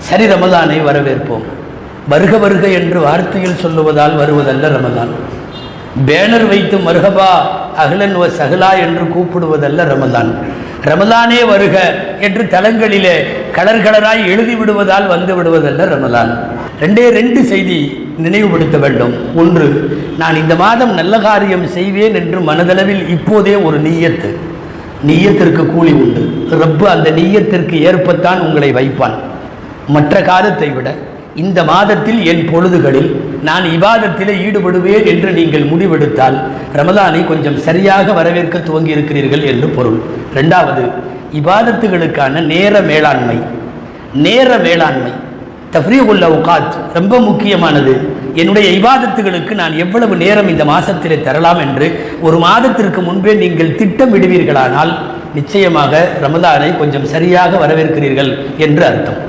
சரி, ரமலானை வரவேற்போம். வருக வருக என்று வார்த்தையில் சொல்லுவதால் வருவதல்ல ரமலான். பேனர் வைத்து மர்ஹபா அஹ்லன் வ சஹ்லா என்று கூப்பிடுவதல்ல ரமலான். ரமலானே வருக என்று தலங்களிலே கலர் கலராய் எழுதி விடுவதால் வந்து விடுவதல்ல ரமலான். ரெண்டு செய்தி நினைவுபடுத்த வேண்டும். ஒன்று, நான் இந்த மாதம் நல்ல காரியம் செய்வேன் என்று மனதளவில் இப்போதே ஒரு நீயத்திற்கு கூலி உண்டு. ரப்பு அந்த நீயத்திற்கு ஏற்பத்தான் உங்களை வைப்பான். மற்ற காலத்தை விட இந்த மாதத்தில் என் பொழுதுகளில் நான் இபாதத்திலே ஈடுபடுவேன் என்று நீங்கள் முடிவெடுத்தால் ரமலானை கொஞ்சம் சரியாக வரவேற்க துவங்கி இருக்கிறீர்கள் என்று பொருள். ரெண்டாவது, இபாதத்துகளுக்கான நேர மேலாண்மை தஃப்ரீகுல் அவ்காத் ரொம்ப முக்கியமானது. என்னுடைய இபாதத்துகளுக்கு நான் எவ்வளவு நேரம் இந்த மாதத்திலே தரலாம் என்று ஒரு மாதத்திற்கு முன்பே நீங்கள் திட்டமிடுவீர்களானால் நிச்சயமாக ரமலானை கொஞ்சம் சரியாக வரவேற்கிறீர்கள் என்று அர்த்தம்.